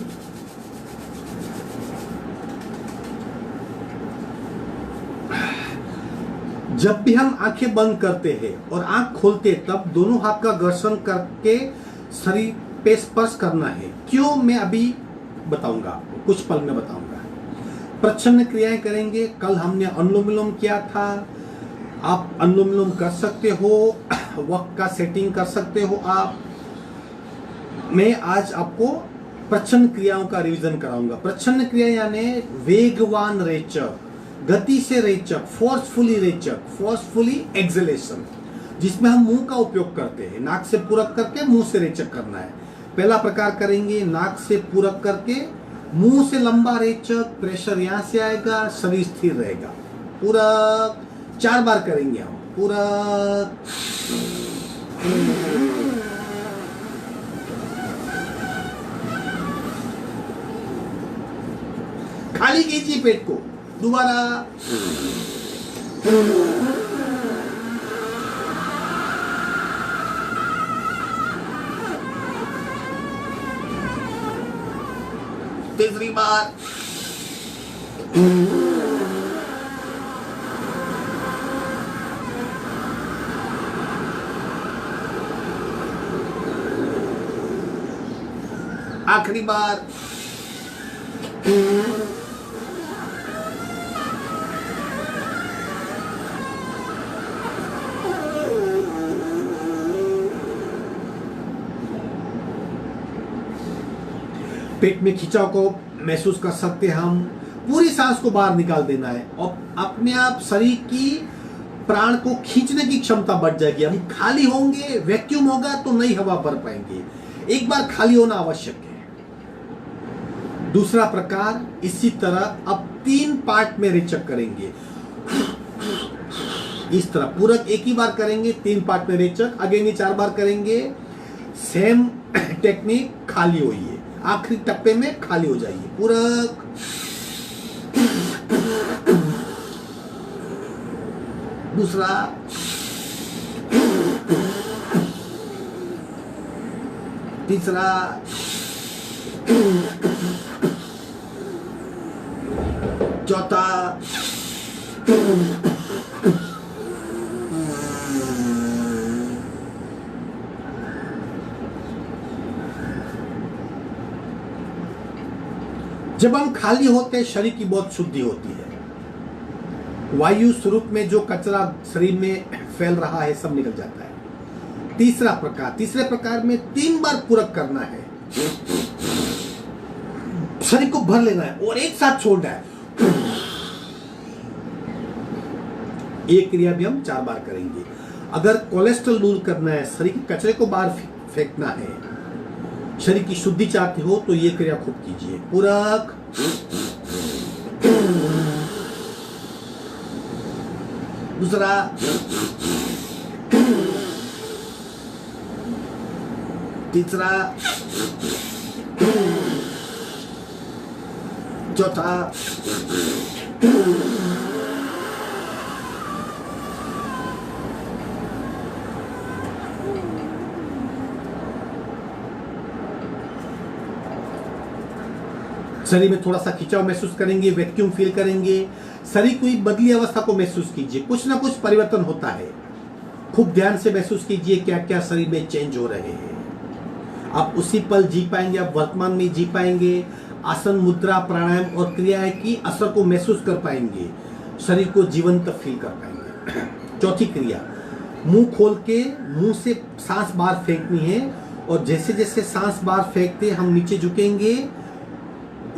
जब भी हम आंखें बंद करते हैं और आंख खोलते हैं, तब दोनों हाथ का घर्षण करके शरीर पे स्पर्श करना है। क्यों, मैं अभी बताऊंगा आपको, कुछ पल में बताऊंगा। प्रच्छन्न क्रियाएं करेंगे। कल हमने अनुलोम विलोम किया था, आप अनुलोम विलोम कर सकते हो, वक्त का सेटिंग कर सकते हो आप। मैं आज आपको प्रच्छन्न क्रियाओं का रिवीजन कराऊंगा। प्रच्छन्न क्रिया यानी वेगवान रेचक, गति से रेचक, फोर्सफुली रेचक, फोर्सफुली एक्सलेशन, जिसमें हम मुंह का उपयोग करते हैं। नाक से पूरक करके मुंह से रेचक करना है। पहला प्रकार करेंगे, नाक से पूरक करके मुंह से लंबा रेचक, प्रेशर यहां से आएगा, शरीर स्थिर रहेगा। पूरक 4 बार करेंगे हम। पूरक, खाली कीजिए पेट को। दोबारा, तीसरी बार, आखिरी बार। पेट में खिंचाव को महसूस कर सकते हैं हम। पूरी सांस को बाहर निकाल देना है और अपने आप शरीर की प्राण को खींचने की क्षमता बढ़ जाएगी। हम खाली होंगे, वैक्यूम होगा तो नई हवा भर पाएंगे। एक बार खाली होना आवश्यक है। दूसरा प्रकार इसी तरह अब 3 पार्ट में रेचक करेंगे। इस तरह पूरक एक ही बार करेंगे, 3 पार्ट में रेचक, अगेन ये 4 बार करेंगे। सेम टेक्निक, खाली होइए, आखिरी टप्पे में खाली हो जाइए। पूरक, दूसरा, तीसरा, चौथा, जब हम खाली होते हैं शरीर की बहुत शुद्धि होती है। वायु स्वरूप में जो कचरा शरीर में फैल रहा है सब निकल जाता है। तीसरे प्रकार में 3 बार पूरक करना है, शरीर को भर लेना है और एक साथ छोड़ना है। एक क्रिया भी हम 4 बार करेंगे। अगर कोलेस्ट्रॉल दूर करना है, शरीर के कचरे को बाहर फेंकना है, शरीर की शुद्धि चाहते हो तो ये क्रिया खूब कीजिए। पूरक, दूसरा, तीसरा, चौथा, शरीर में थोड़ा सा खिंचाव महसूस करेंगे, वैक्यूम फील करेंगे, शरीर की बदली अवस्था को महसूस कीजिए। कुछ ना कुछ परिवर्तन होता है। खूब ध्यान से महसूस कीजिए क्या क्या शरीर में चेंज हो रहे हैं। आप उसी पल जी पाएंगे, आप वर्तमान में जी पाएंगे। आसन, मुद्रा, प्राणायाम और क्रियाएं की असर को महसूस कर पाएंगे, शरीर को जीवंत फील कर पाएंगे। चौथी क्रिया, मुंह खोल के मुंह से सांस बाहर फेंकनी है और जैसे जैसे सांस बाहर फेंकते हम नीचे झुकेंगे,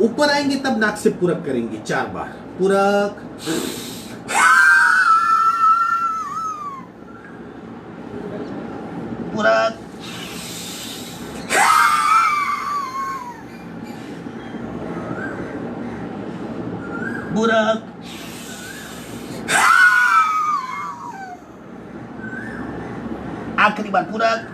ऊपर आएंगे तब नाक से पूरक करेंगे 4 बार। पूरक, पूरक, पूरक, आखिरी बार पूरक,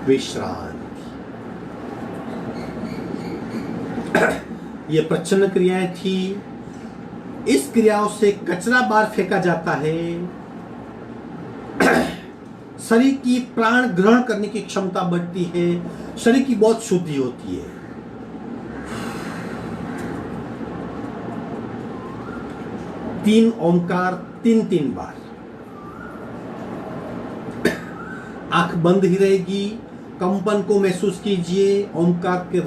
विश्रांति। ये प्रच्छन्न क्रियाएं थी। इस क्रियाओं से कचरा बाहर फेंका जाता है, शरीर की प्राण ग्रहण करने की क्षमता बढ़ती है, शरीर की बहुत शुद्धि होती है। तीन ओंकार 3-3 बार। आंख बंद ही रहेगी, कंपन को महसूस कीजिए। ओंकार के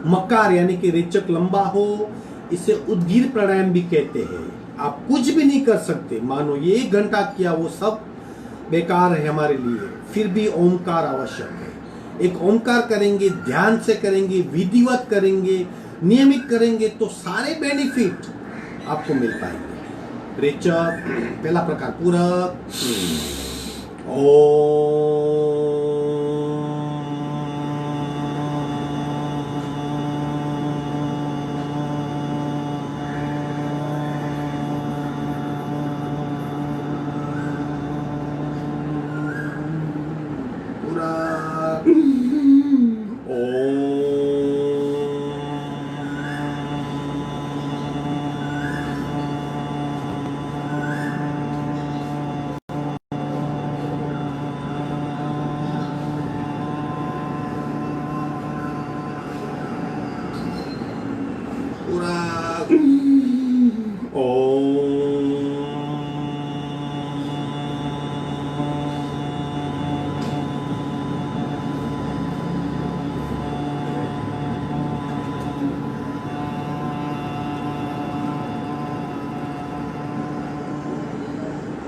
मकार यानी कि रेचक लंबा हो, इसे उद्गीर प्राणायाम भी कहते हैं। आप कुछ भी नहीं कर सकते, मानो ये 1 घंटा किया वो सब बेकार है हमारे लिए, फिर भी ओंकार आवश्यक है। एक ओंकार करेंगे, ध्यान से करेंगे, विधिवत करेंगे, नियमित करेंगे तो सारे बेनिफिट आपको मिल पाएंगे। रेचक, पहला प्रकार पूरक।